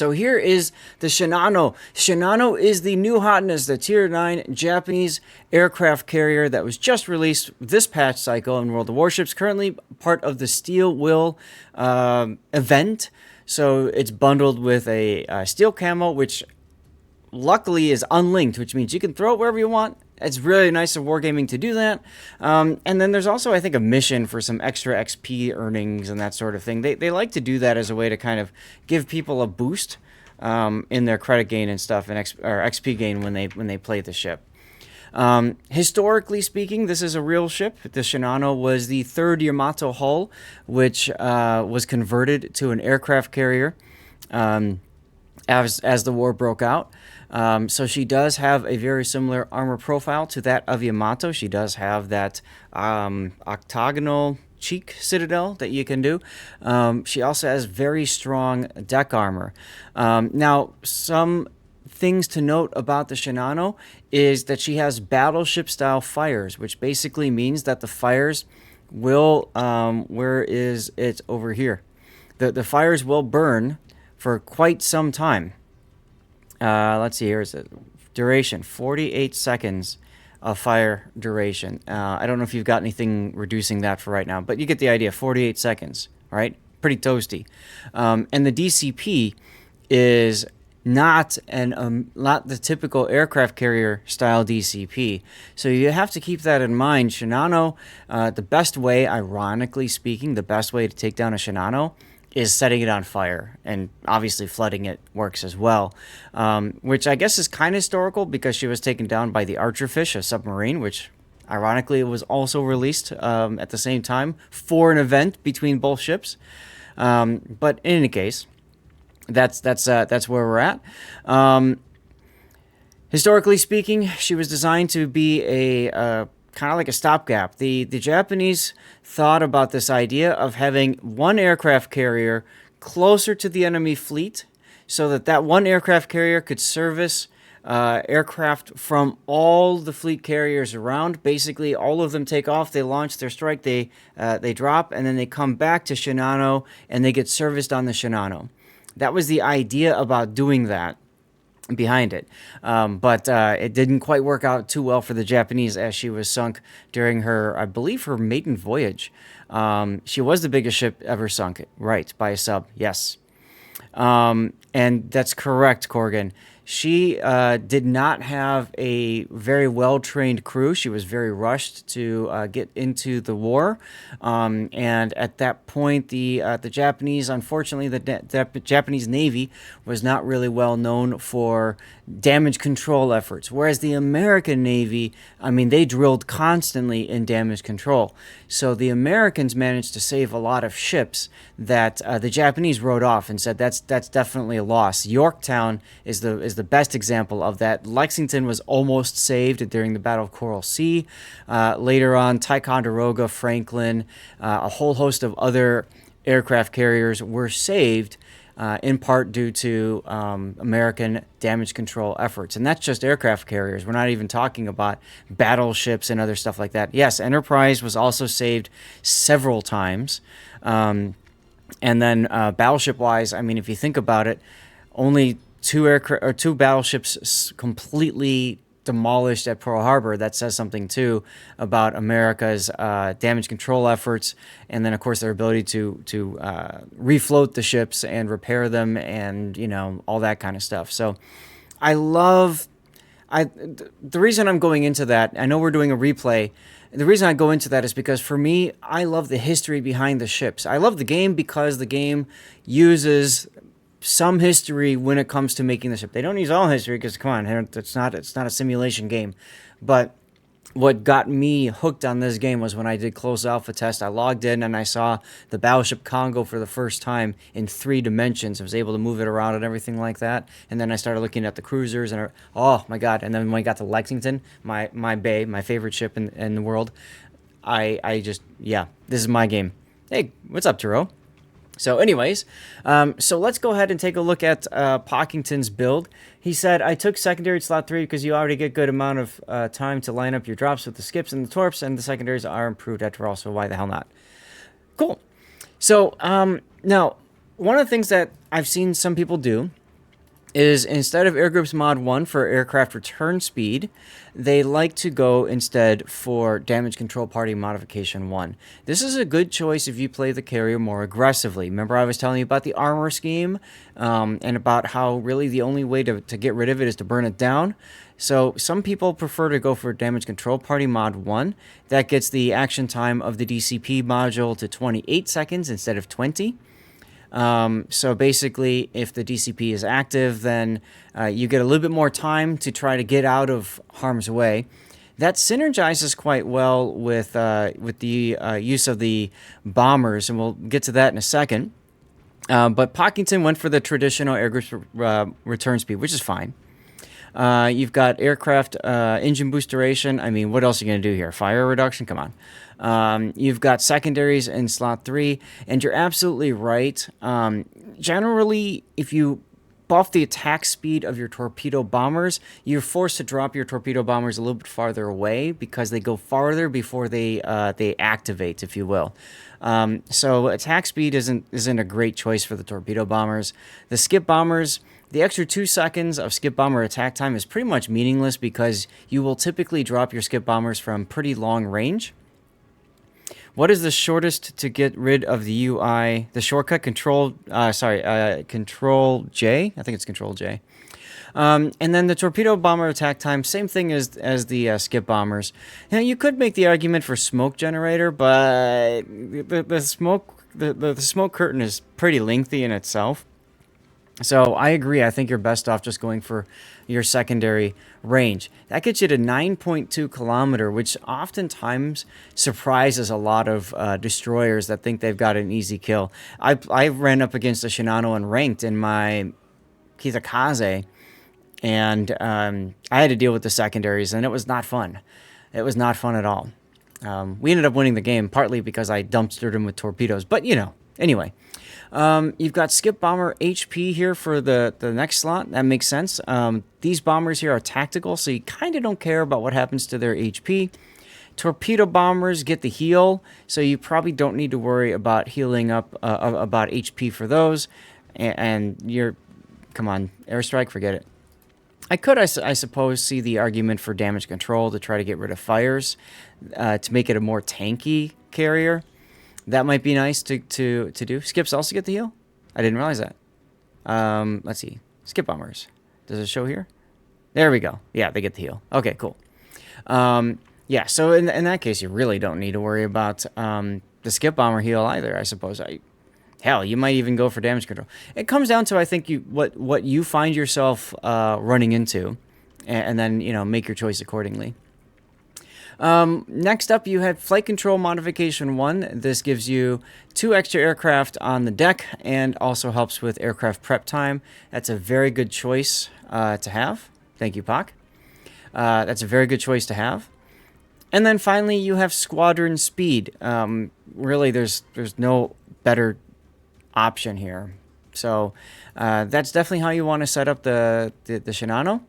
So here is the Shinano. Shinano is the new hotness, the Tier 9 Japanese aircraft carrier that was just released this patch cycle in World of Warships, currently part of the Steel Will event. So it's bundled with a steel camo, which luckily is unlinked, which means you can throw it wherever you want. It's really nice of Wargaming to do that. And then there's also, I think, a mission for some extra XP earnings and that sort of thing. They like to do that as a way to kind of give people a boost in their credit gain and stuff, and XP gain when they play the ship. Historically speaking, this is a real ship. The Shinano was the third Yamato hull, which was converted to an aircraft carrier as the war broke out. So she does have a very similar armor profile to that of Yamato. She does have that octagonal cheek citadel that you can do. She also has very strong deck armor. Now, some things to note about the Shinano is that she has battleship-style fires, which basically means that the fires will, where is it over here? The fires will burn for quite some time. Let's see, here's the duration, 48 seconds of fire duration. I don't know if you've got anything reducing that for right now, but you get the idea, 48 seconds, right? Pretty toasty. And the DCP is not the typical aircraft carrier style DCP. So you have to keep that in mind. Shinano, the best way, ironically speaking, the best way to take down a Shinano is setting it on fire, and obviously flooding it works as well, which I guess is kind of historical because she was taken down by the Archerfish, a submarine, which ironically was also released at the same time for an event between both ships. But in any case, that's where we're at. Historically speaking, she was designed to be a kind of like a stopgap. The Japanese thought about this idea of having one aircraft carrier closer to the enemy fleet so that one aircraft carrier could service aircraft from all the fleet carriers around. Basically, all of them take off, they launch their strike, they drop, and then they come back to Shinano and they get serviced on the Shinano. That was the idea about doing that behind it, but it didn't quite work out too well for the Japanese, as she was sunk during her, I believe, her maiden voyage. She was the biggest ship ever sunk, right, by a sub, yes. And that's correct, Corgan. She did not have a very well-trained crew. She was very rushed to get into the war. And at that point, the Japanese, unfortunately, the Japanese Navy was not really well known for damage control efforts. Whereas the American Navy, I mean, they drilled constantly in damage control. So the Americans managed to save a lot of ships that the Japanese wrote off and said that's definitely a loss. Yorktown is the best example of that. Lexington was almost saved during the Battle of Coral Sea. Later on, Ticonderoga, Franklin, a whole host of other aircraft carriers were saved in part due to American damage control efforts. And that's just aircraft carriers. We're not even talking about battleships and other stuff like that. Yes, Enterprise was also saved several times. And then battleship-wise, I mean, if you think about it, only two battleships completely demolished at Pearl Harbor. That says something too about America's damage control efforts, and then of course their ability to refloat the ships and repair them, and all that kind of stuff. So the reason I'm going into that, I know we're doing a replay. The reason I go into that is because for me, I love the history behind the ships. I love the game because the game uses some history when it comes to making the ship. They don't use all history because, come on, it's not a simulation game. But what got me hooked on this game was when I did closed alpha test. I logged in and I saw the battleship Congo for the first time in 3 dimensions. I was able to move it around and everything like that. And then I started looking at the cruisers and oh my god! And then when I got to Lexington, my bay, my favorite ship in the world, I just, yeah, this is my game. Hey, what's up, Turo? So anyways, so let's go ahead and take a look at Pockington's build. He said, I took secondary slot 3 because you already get good amount of time to line up your drops with the skips and the torps, and the secondaries are improved after all, so why the hell not? Cool. So now, one of the things that I've seen some people do is instead of Air Groups Mod 1 for aircraft return speed, they like to go instead for Damage Control Party Modification 1. This is a good choice if you play the carrier more aggressively. Remember I was telling you about the armor scheme and about how really the only way to get rid of it is to burn it down. So some people prefer to go for Damage Control Party Mod 1. That gets the action time of the DCP module to 28 seconds instead of 20. So basically, if the DCP is active, then you get a little bit more time to try to get out of harm's way. That synergizes quite well with the use of the bombers, and we'll get to that in a second. But Pockington went for the traditional air groups return speed, which is fine. You've got aircraft engine boost duration. I mean, what else are you going to do here? Fire reduction? Come on. You've got secondaries in slot 3, and you're absolutely right. Generally, if you buff the attack speed of your torpedo bombers, you're forced to drop your torpedo bombers a little bit farther away because they go farther before they activate, if you will. So attack speed isn't a great choice for the torpedo bombers. The skip bombers, the extra 2 seconds of skip bomber attack time is pretty much meaningless because you will typically drop your skip bombers from pretty long range. What is the shortest to get rid of the UI? The shortcut Control J. I think it's Control J. And then the torpedo bomber attack time, same thing as the skip bombers. Now you could make the argument for smoke generator, but the smoke curtain is pretty lengthy in itself. So I agree. I think you're best off just going for your secondary range. That gets you to 9.2 kilometer, which oftentimes surprises a lot of destroyers that think they've got an easy kill. I ran up against a Shinano and ranked in my Kitakaze, and I had to deal with the secondaries, and it was not fun. It was not fun at all. We ended up winning the game partly because I dumpstered him with torpedoes, but anyway. You've got skip bomber HP here for the next slot. That makes sense. These bombers here are tactical, so you kind of don't care about what happens to their HP. Torpedo bombers get the heal, so you probably don't need to worry about healing up about HP for those. And come on, airstrike, forget it. I could, I suppose, see the argument for damage control to try to get rid of fires, to make it a more tanky carrier. That might be nice to do. Skips also get the heal? I didn't realize that. Let's see. Skip bombers. Does it show here? There we go. Yeah, they get the heal. Okay, cool. Yeah, so in that case, you really don't need to worry about the skip bomber heal either, I suppose. Hell, you might even go for damage control. It comes down to, I think, what you find yourself running into, and then, make your choice accordingly. Next up, you have Flight Control Modification 1. This gives you 2 extra aircraft on the deck and also helps with aircraft prep time. That's a very good choice to have. Thank you, Pock. That's a very good choice to have. And then finally, you have Squadron Speed. Really, there's no better option here. So that's definitely how you want to set up the Shinano.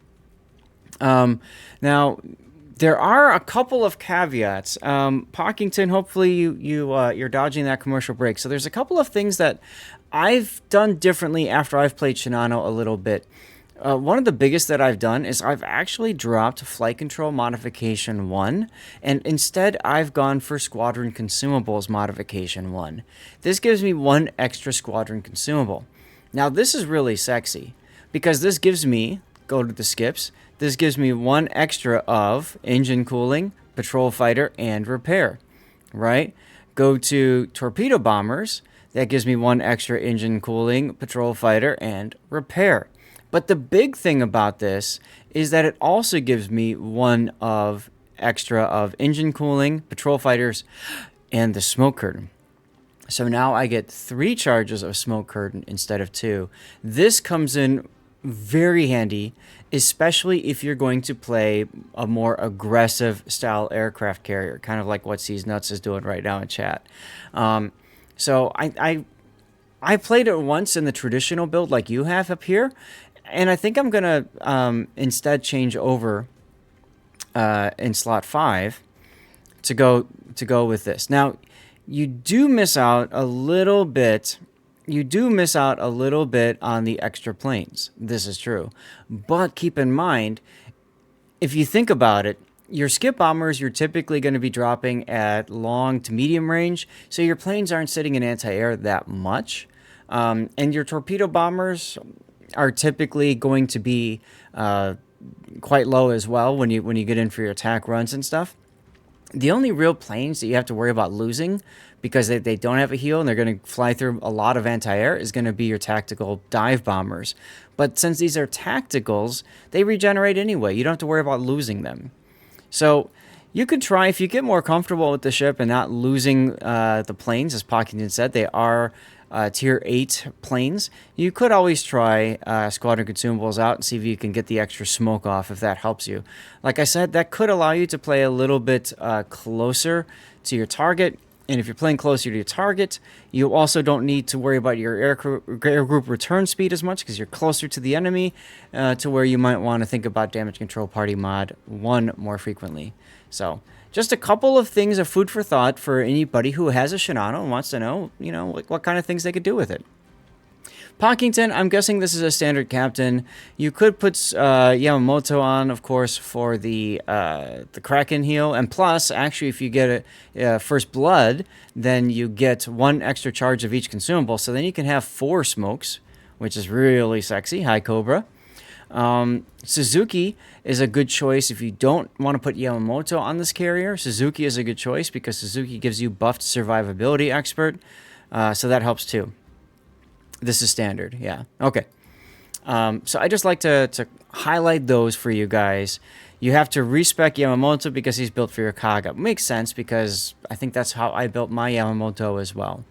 Now, there are a couple of caveats. Pockington, hopefully you're dodging that commercial break. So there's a couple of things that I've done differently after I've played Shinano a little bit. One of the biggest that I've done is I've actually dropped Flight Control Modification 1, and instead I've gone for Squadron Consumables Modification 1. This gives me 1 extra Squadron Consumable. Now this is really sexy, because this gives me, go to the skips, this gives me 1 extra of engine cooling, patrol fighter, and repair, right? Go to torpedo bombers, that gives me 1 extra engine cooling, patrol fighter, and repair. But the big thing about this is that it also gives me 1 of extra of engine cooling, patrol fighters, and the smoke curtain. So now I get 3 charges of smoke curtain instead of 2. This comes in very handy, especially if you're going to play a more aggressive style aircraft carrier, kind of like what C's Nuts is doing right now in chat. So I played it once in the traditional build like you have up here, and I think I'm going to instead change over in slot 5 to go with this. Now, you do miss out a little bit you do miss out a little bit on the extra planes. This is true. But keep in mind, if you think about it, your skip bombers, you're typically going to be dropping at long to medium range, so your planes aren't sitting in anti-air that much. And your torpedo bombers are typically going to be quite low as well when you get in for your attack runs and stuff. The only real planes that you have to worry about losing because they don't have a heal and they're going to fly through a lot of anti-air is going to be your tactical dive bombers. But since these are tacticals, they regenerate anyway. You don't have to worry about losing them. So you could try, if you get more comfortable with the ship and not losing the planes, as Pockington said, they are tier 8 planes. You could always try Squadron Consumables out and see if you can get the extra smoke off if that helps you. Like I said, that could allow you to play a little bit closer to your target. And if you're playing closer to your target, you also don't need to worry about your air group return speed as much because you're closer to the enemy to where you might want to think about Damage Control Party Mod 1 more frequently. So just a couple of things of food for thought for anybody who has a Shinano and wants to know, what kind of things they could do with it. Pockington, I'm guessing this is a standard captain. You could put Yamamoto on, of course, for the Kraken heal. And plus, actually, if you get a First Blood, then you get 1 extra charge of each consumable. So then you can have 4 smokes, which is really sexy. Hi, Cobra. Suzuki is a good choice if you don't want to put Yamamoto on this carrier. Suzuki is a good choice because Suzuki gives you buffed survivability expert. So that helps too. This is standard, yeah. Okay. So I just like to highlight those for you guys. You have to respec Yamamoto because he's built for your Kaga. Makes sense because I think that's how I built my Yamamoto as well.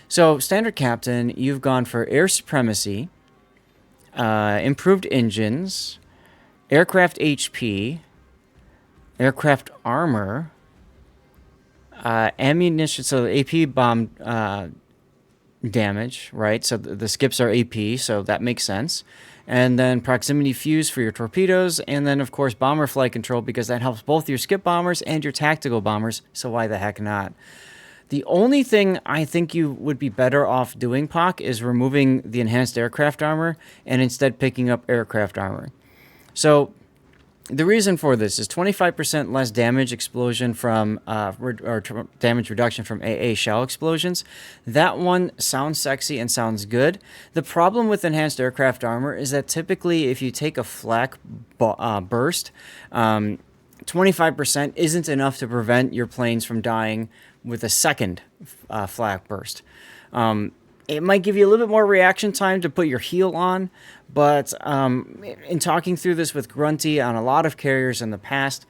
So standard captain, you've gone for air supremacy, improved engines, aircraft HP, aircraft armor, ammunition, so AP bomb damage, right? So the skips are AP, so that makes sense. And then proximity fuse for your torpedoes, and then of course bomber flight control because that helps both your skip bombers and your tactical bombers, so why the heck not? The only thing I think you would be better off doing, Pock, is removing the enhanced aircraft armor and instead picking up aircraft armor. So the reason for this is 25% less damage explosion from damage reduction from AA shell explosions. That one sounds sexy and sounds good. The problem with enhanced aircraft armor is that typically if you take a flak burst, 25% isn't enough to prevent your planes from dying with a second flak burst. It might give you a little bit more reaction time to put your heal on, but in talking through this with Grunty on a lot of carriers in the past,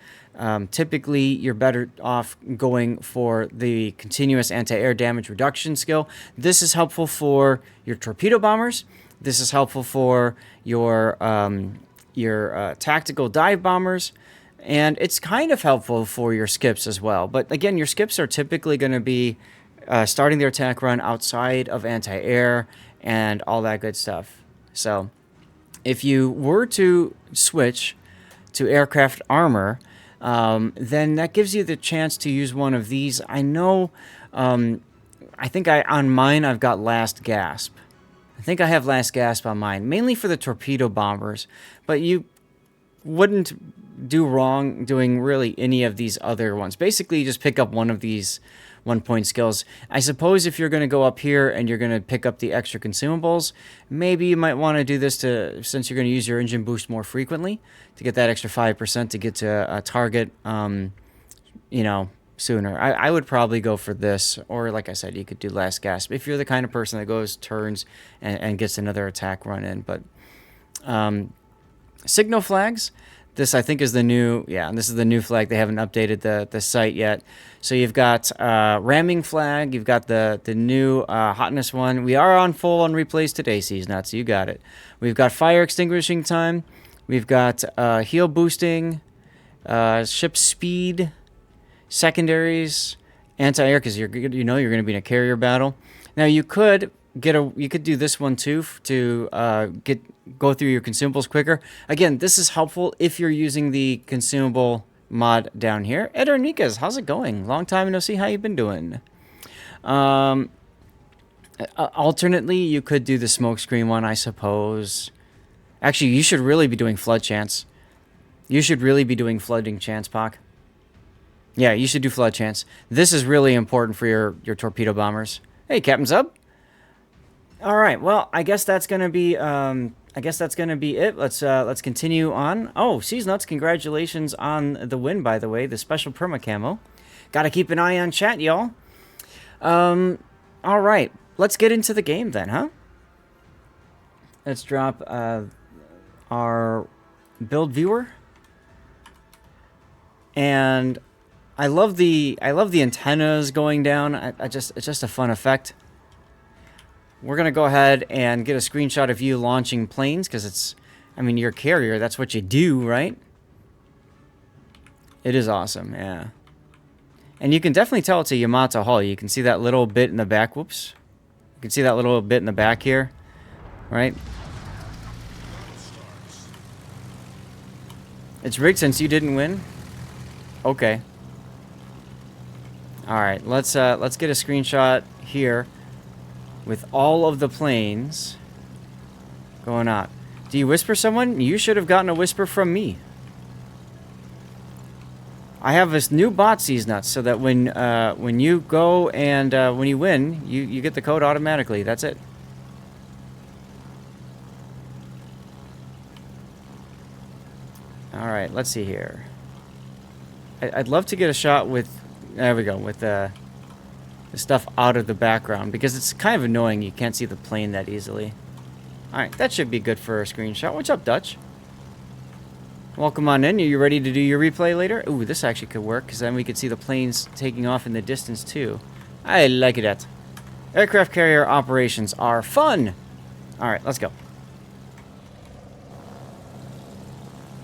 typically you're better off going for the continuous anti-air damage reduction skill. This is helpful for your torpedo bombers. This is helpful for your tactical dive bombers. And it's kind of helpful for your skips as well. But again, your skips are typically going to be starting their attack run outside of anti-air and all that good stuff. So if you were to switch to aircraft armor, then that gives you the chance to use one of these. I know, I think on mine I've got Last Gasp. I think I have Last Gasp on mine, mainly for the torpedo bombers. But you wouldn't do wrong doing really any of these other ones. Basically, you just pick up one of these 1-point skills. I suppose if you're going to go up here and you're going to pick up the extra consumables, maybe you might want to do this since you're going to use your engine boost more frequently to get that extra 5% to get to a target, sooner. I would probably go for this, or like I said, you could do Last Gasp if you're the kind of person that goes turns and gets another attack run in. But signal flags, this I think is the new, this is the new flag. They haven't updated the site yet. So you've got ramming flag, you've got the new hotness one. We are on full on replays today, Seasnut, so you got it. We've got fire extinguishing time. We've got heal boosting, ship speed, secondaries, anti-air because you're going to be in a carrier battle. Now you could do this one too to go through your consumables quicker. Again, this is helpful if you're using the consumable mod down here. Ed Arnikas, how's it going? Long time no see. How you been doing? Alternately, you could do the smokescreen one, I suppose. Actually, you should really be doing flood chance. You should really be doing flooding chance, Pock. Yeah, you should do flood chance. This is really important for your torpedo bombers. Hey, Captain Sub. All right. Well, I guess that's gonna be it. Let's continue on. Oh, Seas Nuts, congratulations on the win, by the way, the special perma camo. Got to keep an eye on chat, y'all. All right. Let's get into the game then, huh? Let's drop our build viewer. And I love the antennas going down. It's just a fun effect. We're gonna go ahead and get a screenshot of you launching planes because you're a carrier. That's what you do, right? It is awesome, yeah. And you can definitely tell it's a Yamato hull. You can see that little bit in the back. Whoops. You can see that little bit in the back here, right? It's rigged since you didn't win. Okay. All right, let's get a screenshot here with all of the planes going out. Do you whisper someone? You should have gotten a whisper from me. I have this new bot, Seas Nuts, so that when you go and when you win, you get the code automatically. That's it. All right, let's see here. I'd love to get a shot with, there we go, with the stuff out of the background, because it's kind of annoying. You can't see the plane that easily. All right, that should be good for a screenshot. What's up, Dutch? Welcome on in. Are you ready to do your replay later? Ooh, this actually could work, because then we could see the planes taking off in the distance, too. I like it. Aircraft carrier operations are fun. All right, let's go.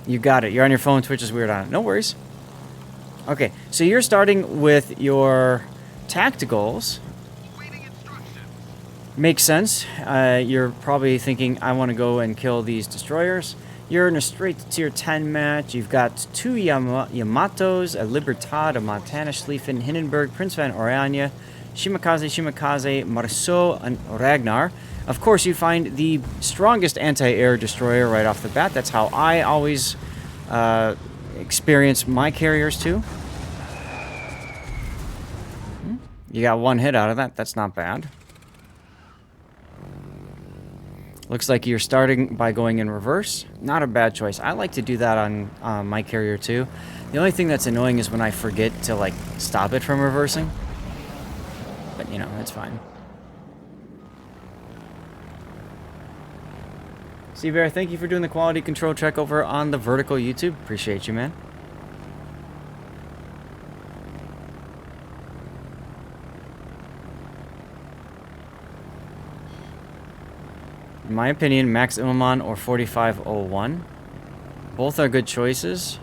You got it. You're on your phone. Twitch is weird on it. No worries. Okay, so you're starting with your tacticals. Makes sense. You're probably thinking, I want to go and kill these destroyers. You're in a straight tier 10 match. You've got two Yamatos, a Libertad, a Montana Schlieffen, Hindenburg, Prince van Oranje, Shimakaze, Marceau, and Ragnar. Of course, you find the strongest anti-air destroyer right off the bat. That's how I always experience my carriers too. You got one hit out of that. That's not bad. Looks like you're starting by going in reverse. Not a bad choice. I like to do that on my carrier too. The only thing that's annoying is when I forget to like stop it from reversing. But you know, it's fine. Seabear, thank you for doing the quality control check over on the Vertical YouTube. Appreciate you, man. In my opinion, Max Immelmann or 4501. Both are good choices.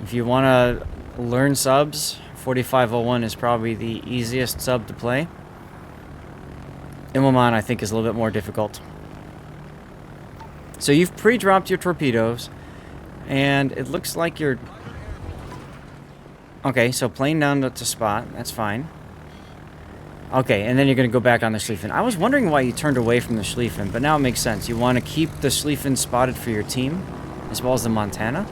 If you want to learn subs, 4501 is probably the easiest sub to play. Immelmann, I think, is a little bit more difficult. So you've pre-dropped your torpedoes, and it looks like you're... Okay, so plane down to spot. That's fine. Okay, and then you're going to go back on the Schlieffen. I was wondering why you turned away from the Schlieffen, but now it makes sense. You want to keep the Schlieffen spotted for your team, as well as the Montana.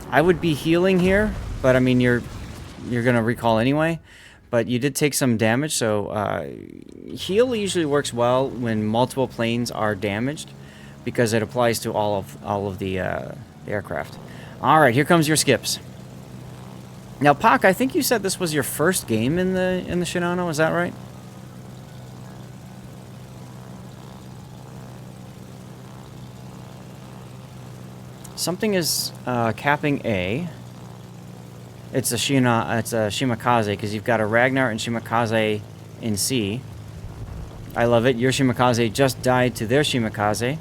I would be healing here, but I mean, you're going to recall anyway. But you did take some damage, so heal usually works well when multiple planes are damaged, because it applies to all of the aircraft. All right, here comes your skips. Now, Pock, I think you said this was your first game in the Shinano. Is that right? Something is capping A. It's a Shimakaze, because you've got a Ragnar and Shimakaze in C. I love it. Your Shimakaze just died to their Shimakaze,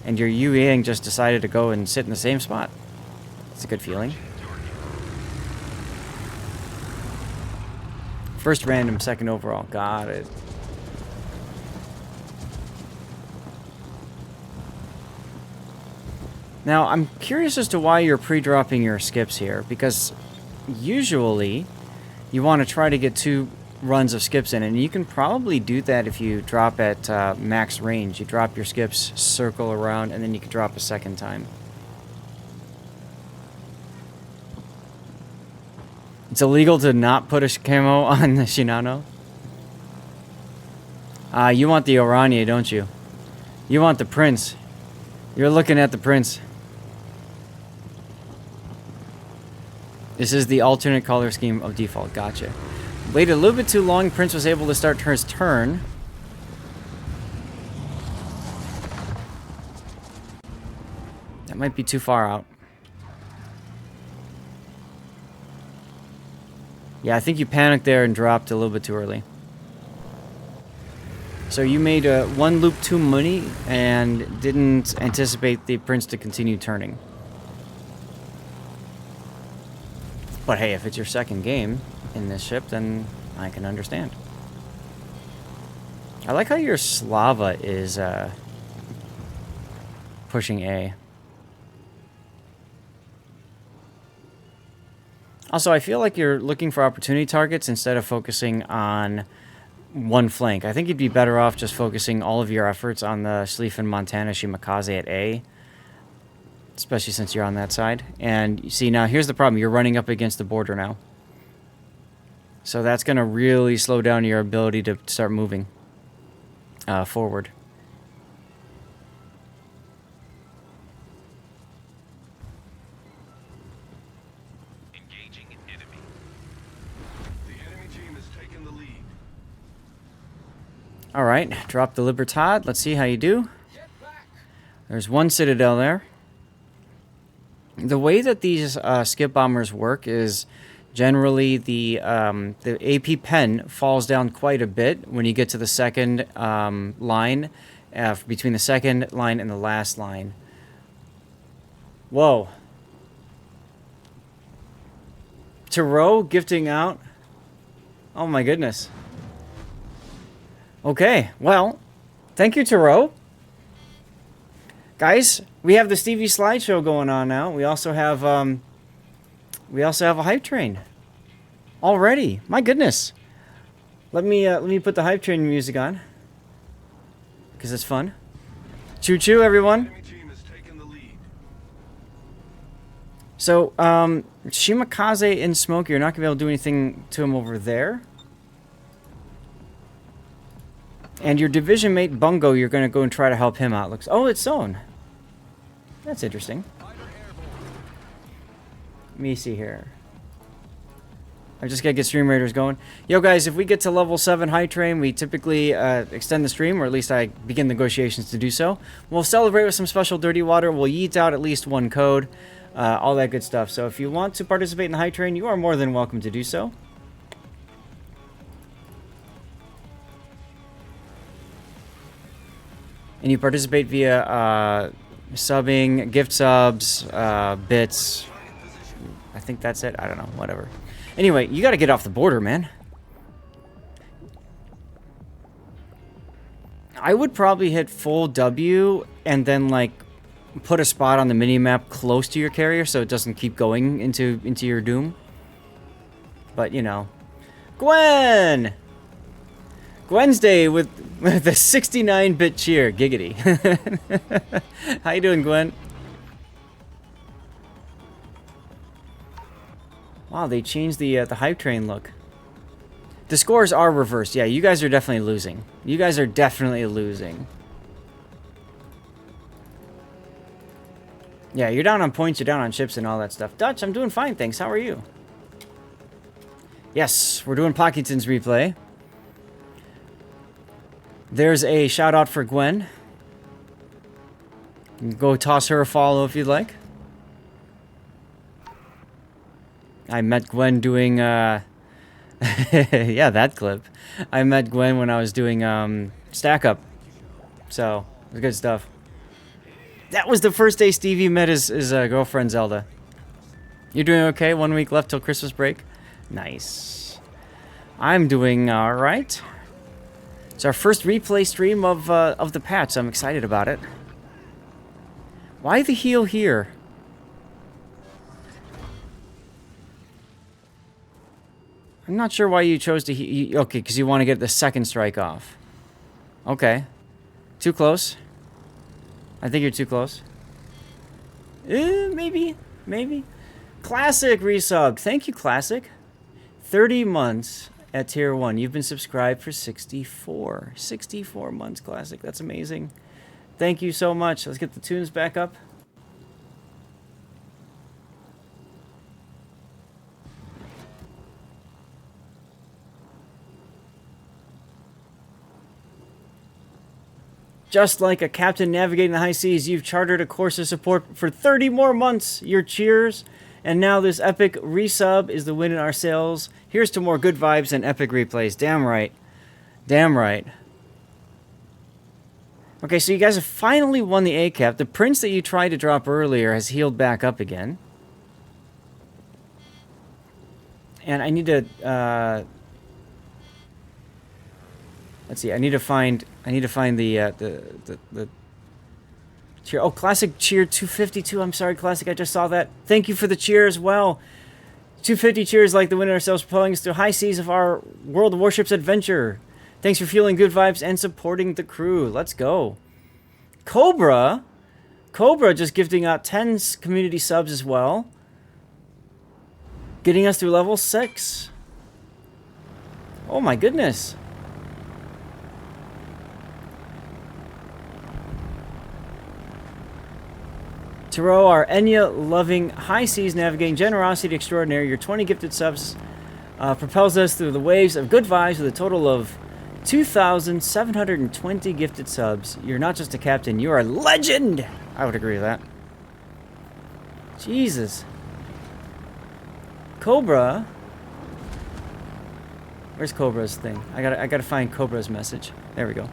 and your Yu Yang just decided to go and sit in the same spot. It's a good feeling. First random, second overall. Got it. Now, I'm curious as to why you're pre-dropping your skips here, because usually you want to try to get 2 runs of skips in, and you can probably do that if you drop at max range. You drop your skips, circle around, and then you can drop a second time. It's illegal to not put a camo on the Shinano. You want the Oranje, don't you? You want the Prince. You're looking at the Prince. This is the alternate color scheme of default. Gotcha. Waited a little bit too long. Prince was able to start his turn. That might be too far out. Yeah, I think you panicked there and dropped a little bit too early. So you made 1 loop too many and didn't anticipate the Prince to continue turning. But hey, if it's your second game in this ship, then I can understand. I like how your Slava is pushing A. Also, I feel like you're looking for opportunity targets instead of focusing on one flank. I think you'd be better off just focusing all of your efforts on the Schlieffen Montana Shimakaze at A, especially since you're on that side. And you see, now here's the problem. You're running up against the border now. So that's going to really slow down your ability to start moving forward. Engaging an enemy. The enemy team has taken the lead. All right, drop the Libertad. Let's see how you do. There's 1 Citadel there. The way that these skip bombers work is generally the AP pen falls down quite a bit when you get to the second line, between the second line and the last line. Whoa. Tarot gifting out. Oh my goodness. Okay, well, thank you, Tarot. Guys, we have the Stevie slideshow going on now. We also have a hype train already. My goodness. Let me put the hype train music on because it's fun. Choo choo, everyone. So, Shimakaze in smoke. You're not gonna be able to do anything to him over there. And your division mate Bungo, you're gonna go and try to help him out. Looks. Oh, it's zone. That's interesting. Let me see here. I just gotta get Stream Raiders going. Yo, guys, if we get to level 7 high train, we typically extend the stream, or at least I begin negotiations to do so. We'll celebrate with some special dirty water. We'll yeet out at least 1 code. All that good stuff. So if you want to participate in the high train, you are more than welcome to do so. And you participate via subbing, gift subs, bits. I think that's it. I don't know. Whatever. Anyway, you got to get off the border, man. I would probably hit full W and then, like, put a spot on the mini-map close to your carrier so it doesn't keep going into your doom. But, you know. Gwen! Gwen's Day with the 69-bit cheer. Giggity. How you doing, Gwen? Wow, they changed the hype train look. The scores are reversed. Yeah, you guys are definitely losing. You guys are definitely losing. Yeah, you're down on points, you're down on ships and all that stuff. Dutch, I'm doing fine, thanks. How are you? Yes, we're doing Pockington's replay. There's a shout out for Gwen. You can go toss her a follow if you'd like. I met Gwen doing, yeah, that clip. I met Gwen when I was doing, Stack Up. So, it was good stuff. That was the first day Stevie met his girlfriend, Zelda. You're doing okay? 1 week left till Christmas break? Nice. I'm doing alright. It's our first replay stream of the patch, so I'm excited about it. Why the heal here? I'm not sure why you chose to... okay, because you want to get the second strike off. Okay. Too close. I think you're too close. Maybe. Maybe. Classic resubbed. Thank you, Classic. 30 months at Tier 1. You've been subscribed for 64. 64 months, Classic. That's amazing. Thank you so much. Let's get the tunes back up. Just like a captain navigating the high seas, you've chartered a course of support for 30 more months. Your cheers. And now this epic resub is the win in our sales. Here's to more good vibes and epic replays. Damn right. Damn right. Okay, so you guys have finally won the A-cap. The prince that you tried to drop earlier has healed back up again. And I need to... let's see. I need to find the cheer. Oh, Classic cheer 252. I'm sorry, Classic. I just saw that. Thank you for the cheer as well. 250 cheers like the win in ourselves, propelling us through high seas of our World of Warships adventure. Thanks for fueling good vibes and supporting the crew. Let's go. Cobra just gifting out 10 community subs as well. Getting us through level 6. Oh my goodness. Taro, our Enya-loving, high seas navigating generosity extraordinary, your 20 gifted subs propels us through the waves of good vibes with a total of 2,720 gifted subs. You're not just a captain, you're a legend! I would agree with that. Jesus. Cobra. Where's Cobra's thing? I gotta find Cobra's message. There we go.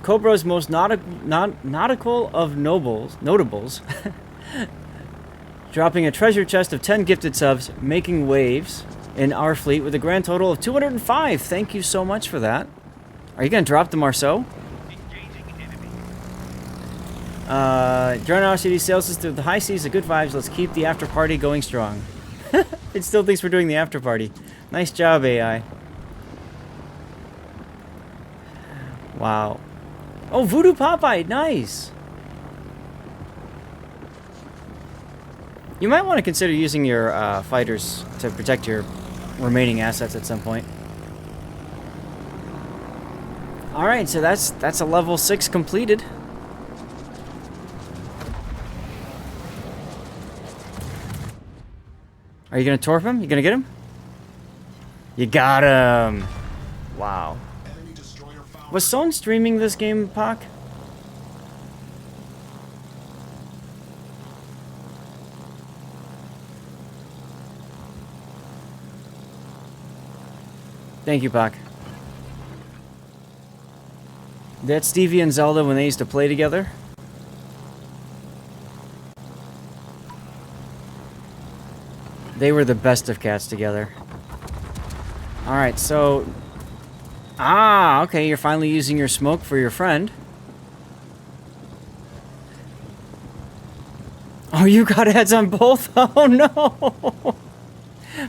Cobra's most nautical of notables, dropping a treasure chest of 10 gifted subs, making waves in our fleet with a grand total of 205. Thank you so much for that. Are you gonna drop the Marceau? Generosity sails us through the high seas of good vibes. Let's keep the after party going strong. It still thinks we're doing the after party. Nice job, AI. Wow. Oh, Voodoo Popeye, nice. You might want to consider using your fighters to protect your remaining assets at some point. All right, so that's a level 6 completed. Are you gonna torp him? You gonna get him? You got him. Wow. Was someone streaming this game, Pock? Thank you, Pock. That's Stevie and Zelda when they used to play together. They were the best of cats together. Alright, so... Ah, okay, you're finally using your smoke for your friend. Oh, you got heads on both? Oh, no!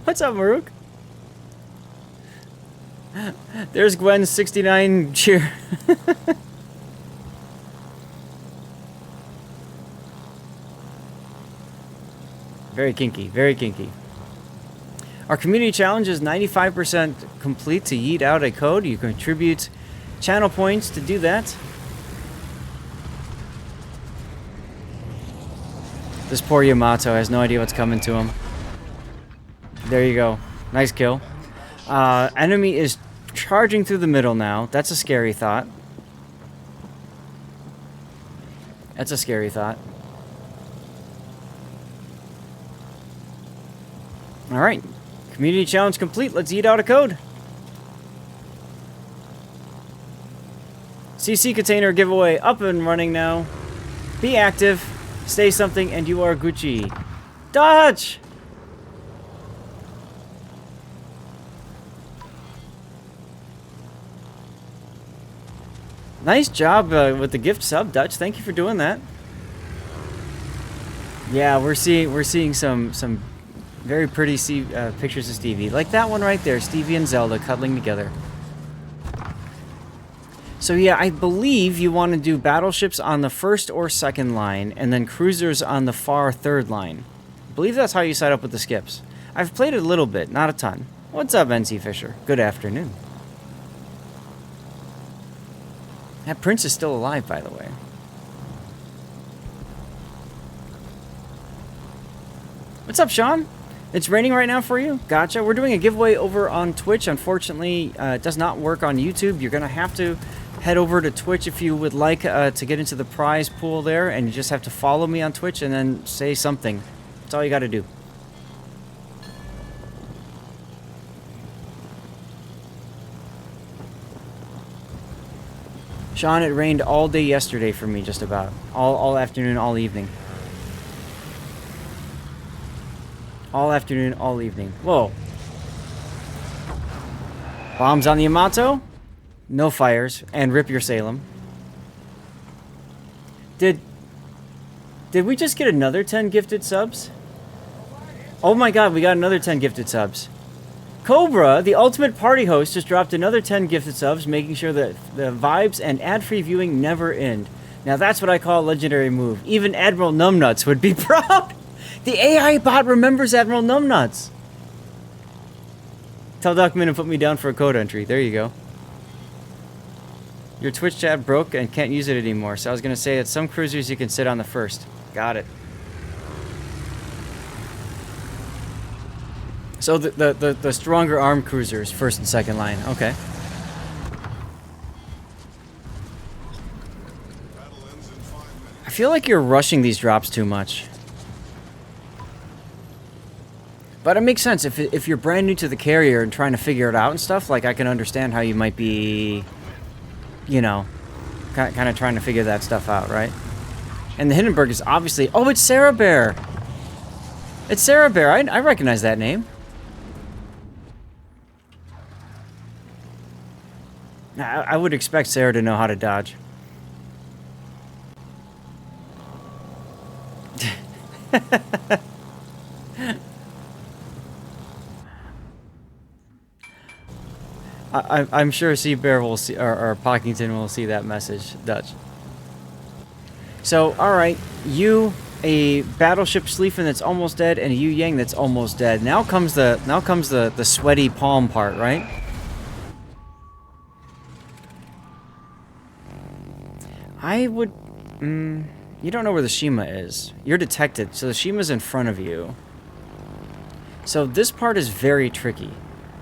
What's up, Maruk? There's Gwen's 69 cheer. Very kinky, very kinky. Our community challenge is 95% complete to yeet out a code. You contribute channel points to do that. This poor Yamato has no idea what's coming to him. There you go. Nice kill. Enemy is charging through the middle now. That's a scary thought. That's a scary thought. Alright. Community challenge complete. Let's eat out a code. CC container giveaway up and running now. Be active. Say something and you are Gucci. Dutch! Nice job with the gift sub, Dutch. Thank you for doing that. Yeah, we're seeing some Very pretty pictures of Stevie. Like that one right there, Stevie and Zelda cuddling together. So yeah, I believe you want to do battleships on the first or second line, and then cruisers on the far third line. I believe that's how you set up with the skips. I've played it a little bit, not a ton. What's up, NC Fisher? Good afternoon. That prince is still alive, by the way. What's up, Sean? It's raining right now for you? Gotcha. We're doing a giveaway over on Twitch. Unfortunately, it does not work on YouTube. You're going to have to head over to Twitch if you would like to get into the prize pool there, and you just have to follow me on Twitch and then say something. That's all you got to do. Sean, it rained all day yesterday for me, just about. All afternoon, all evening. All afternoon, all evening. Whoa. Bombs on the Yamato? No fires. And rip your Salem. Did we just get another 10 gifted subs? Oh my god, we got another 10 gifted subs. Cobra, the ultimate party host, just dropped another 10 gifted subs, making sure that the vibes and ad-free viewing never end. Now that's what I call a legendary move. Even Admiral Numbnuts would be proud. The AI bot remembers Admiral Numbnuts. Tell Duckman to put me down for a code entry. There you go. Your Twitch chat broke and can't use it anymore. So I was going to say that some cruisers you can sit on the first. Got it. So the stronger armed cruisers, first and second line. Okay. I feel like you're rushing these drops too much. But it makes sense. If you're brand new to the carrier and trying to figure it out and stuff, like, I can understand how you might be, you know, kind of trying to figure that stuff out, right? And the Hindenburg is obviously... Oh, it's Sarah Bear! It's Sarah Bear. I recognize that name. I would expect Sarah to know how to dodge. I'm sure Sea Bear will see, or Pockington will see that message, Dutch. So, alright, you, a battleship Schlieffen that's almost dead, and a Yu Yang that's almost dead. Now comes the sweaty palm part, right? I would... you don't know where the Shima is. You're detected, so the Shima's in front of you. So this part is very tricky.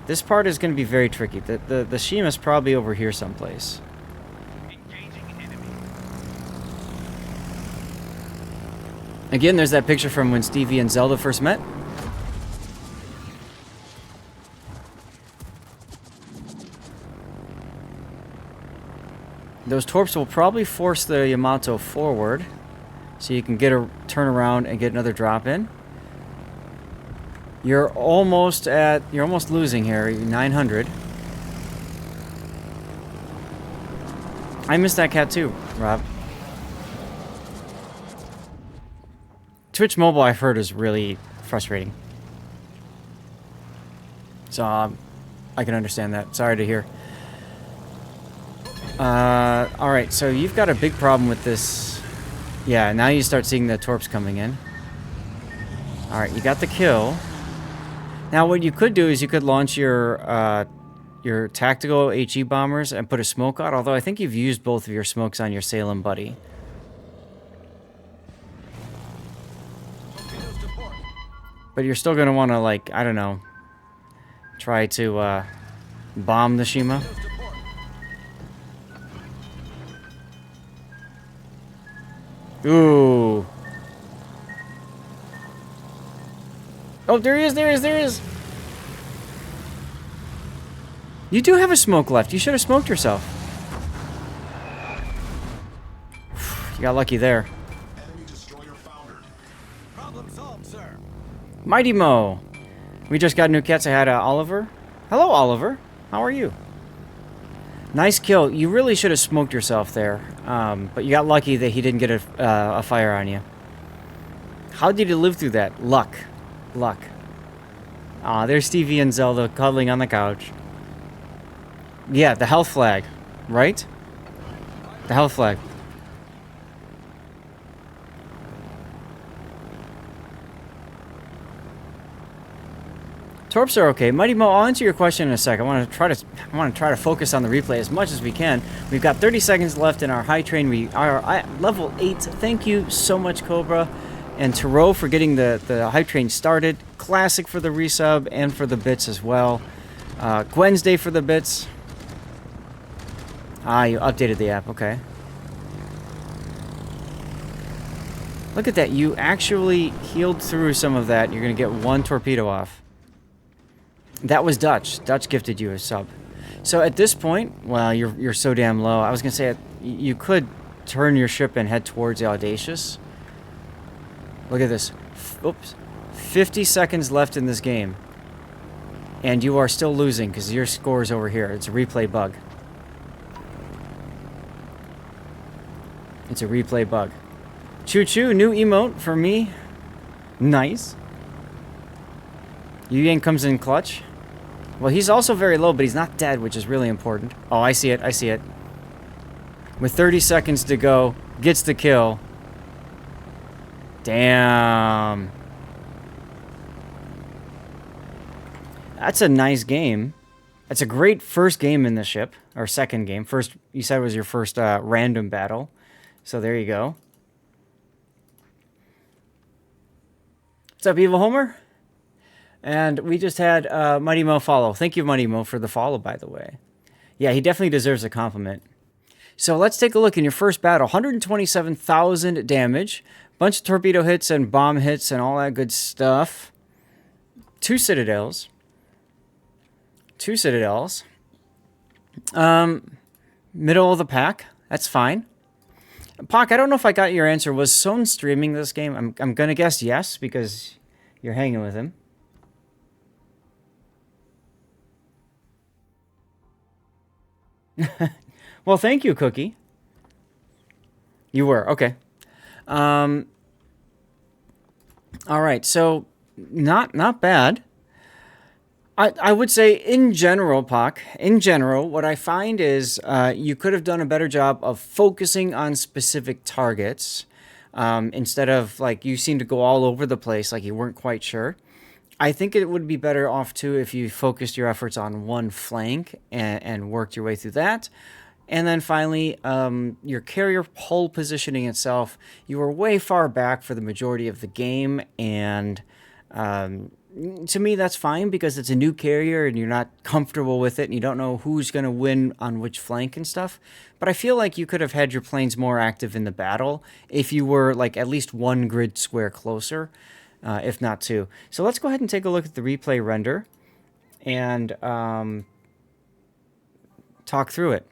This part is going to be very tricky. The Shima's probably over here someplace. Again, there's that picture from when Stevie and Zelda first met. Those torps will probably force the Yamato forward, so you can get a turn around and get another drop in. You're almost losing here. 900. I missed that cat too, Rob. Twitch mobile, I've heard, is really frustrating. So I can understand that. Sorry to hear. Alright, so you've got a big problem with this. Yeah, now you start seeing the torps coming in. Alright, you got the kill. Now what you could do is you could launch your tactical HE bombers and put a smoke out, although I think you've used both of your smokes on your Salem buddy. But you're still going to want to, like, I don't know, try to bomb the Shima. Ooh. Oh, there he is, there he is, there he is. You do have a smoke left. You should have smoked yourself. You got lucky there. Enemy destroyer foundered. Problem solved, sir. Mighty Mo. We just got new cats. I had Oliver. Hello, Oliver. How are you? Nice kill. You really should have smoked yourself there. But you got lucky that he didn't get a fire on you. How did you live through that? Luck. Luck. Aw, there's Stevie and Zelda cuddling on the couch. Yeah, the health flag, right? The health flag. Torps are okay. Mighty Mo, I'll answer your question in a sec. I want to try to focus on the replay as much as we can. We've got 30 seconds left in our high train. We are at level 8. Thank you so much, Cobra and Taro, for getting the high train started. Classic for the resub and for the bits as well. Gwen's Day for the bits. Ah, you updated the app. Okay. Look at that. You actually healed through some of that. You're going to get 1 torpedo off. That was Dutch. Dutch gifted you a sub. So at this point, well, you're so damn low. I was going to say you could turn your ship and head towards the Audacious. Look at this. Oops. 50 seconds left in this game. And you are still losing because your score is over here. It's a replay bug. It's a replay bug. Choo choo, new emote for me. Nice. Yu Yang comes in clutch. Well, he's also very low, but he's not dead, which is really important. Oh, I see it. I see it. With 30 seconds to go, gets the kill. Damn. That's a nice game. That's a great first game in the ship. Or second game. First, you said was your first random battle. So there you go. What's up, Evil Homer? And we just had Mighty Mo follow. Thank you, Mighty Mo, for the follow, by the way. Yeah, he definitely deserves a compliment. So let's take a look in your first battle. 127,000 damage. Bunch of torpedo hits and bomb hits and all that good stuff. 2 citadels. 2 citadels. Middle of the pack. That's fine. Pock, I don't know if I got your answer. Was Son streaming this game? I'm going to guess yes, because you're hanging with him. Well, thank you, Cookie. You were. Okay. All right, so not bad. I would say in general, Pock, in general, what I find is you could have done a better job of focusing on specific targets instead of, like, you seem to go all over the place, like you weren't quite sure. I think it would be better off, too, if you focused your efforts on one flank and worked your way through that. And then finally, your carrier hull positioning itself, you were way far back for the majority of the game, and to me, that's fine because it's a new carrier and you're not comfortable with it and you don't know who's going to win on which flank and stuff. But I feel like you could have had your planes more active in the battle if you were, like, at least 1 grid square closer, if not 2. So let's go ahead and take a look at the replay render and talk through it.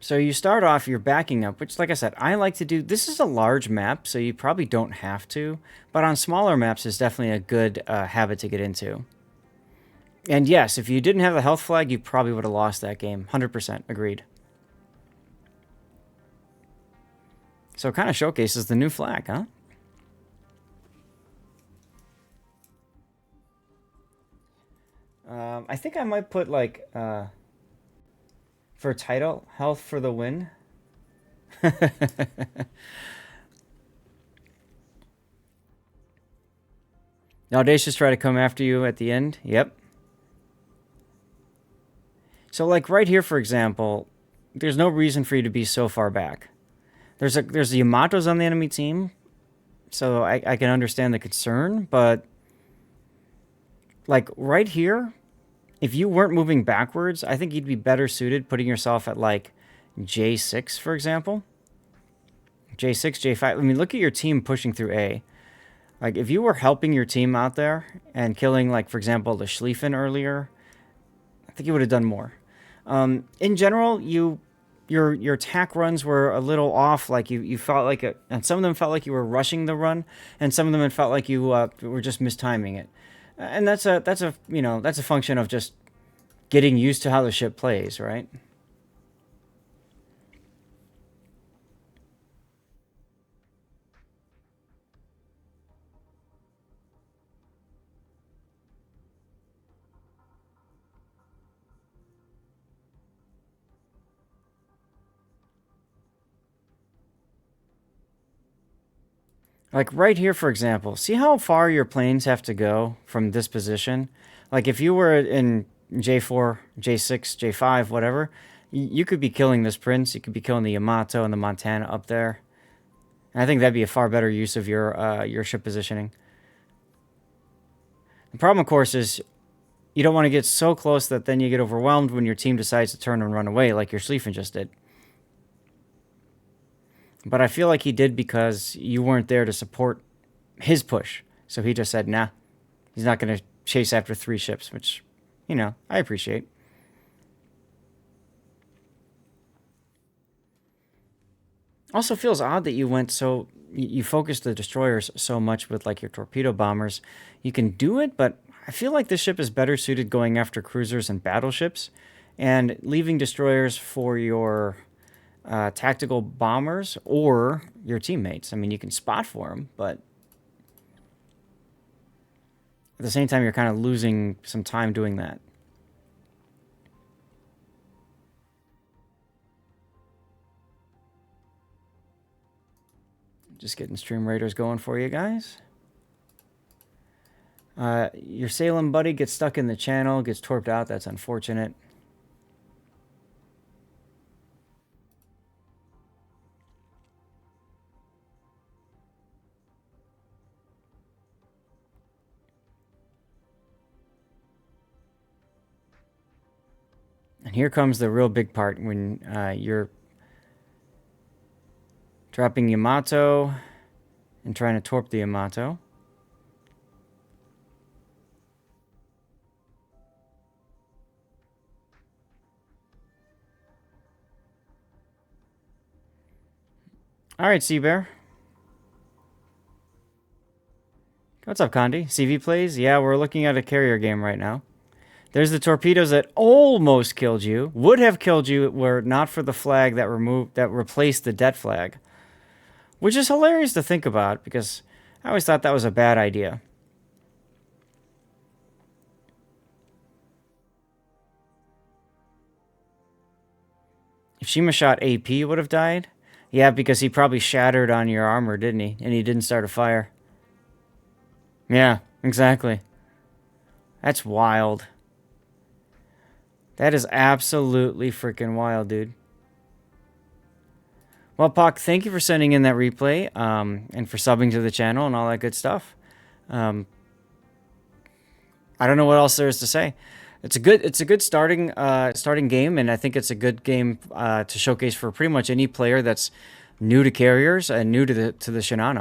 So you start off, you're backing up, which, like I said, I like to do. This is a large map, so you probably don't have to. But on smaller maps, it's definitely a good habit to get into. And yes, if you didn't have the health flag, you probably would have lost that game. 100% agreed. So it kind of showcases the new flag, huh? I think I might put, like... for title, health for the win. Audacious try to come after you at the end. Yep. So, like, right here, for example, there's no reason for you to be so far back. There's the Yamatos on the enemy team, so I can understand the concern, but, like, right here, if you weren't moving backwards, I think you'd be better suited putting yourself at, like, J6, for example. J6, J5. I mean, look at your team pushing through A. Like, if you were helping your team out there and killing, like, for example, the Schlieffen earlier, I think you would have done more. In general, your attack runs were a little off. Like, you felt like it, and some of them felt like you were rushing the run, and some of them felt like you were just mistiming it. And that's a function of just getting used to how the ship plays, right? Like right here, for example, see how far your planes have to go from this position? Like if you were in J4, J6, J5, whatever, you could be killing this Prince, you could be killing the Yamato and the Montana up there. And I think that'd be a far better use of your ship positioning. The problem, of course, is you don't want to get so close that then you get overwhelmed when your team decides to turn and run away like your Schlieffen just did. But I feel like he did because you weren't there to support his push. So he just said, nah, he's not going to chase after 3 ships, which, you know, I appreciate. Also feels odd that you went so... You focused the destroyers so much with, like, your torpedo bombers. You can do it, but I feel like this ship is better suited going after cruisers and battleships. And leaving destroyers for your... tactical bombers or your teammates. I mean, you can spot for them, but at the same time, you're kind of losing some time doing that. Just getting stream raiders going for you guys. Your Salem buddy gets stuck in the channel, gets torped out. That's unfortunate. And here comes the real big part when you're dropping Yamato and trying to torp the Yamato. All right, Sea Bear. What's up, Condi? CV plays? Yeah, we're looking at a carrier game right now. There's the torpedoes that almost killed you, would have killed you were it not for the flag that replaced the debt flag. Which is hilarious to think about, because I always thought that was a bad idea. If Shima shot AP, would have died? Yeah, because he probably shattered on your armor, didn't he? And he didn't start a fire. Yeah, exactly. That's wild. That is absolutely freaking wild, dude. Well, Pock, thank you for sending in that replay, and for subbing to the channel and all that good stuff. I don't know what else there is to say. It's a good starting game, and I think it's a good game to showcase for pretty much any player that's new to carriers and new to the Shinano.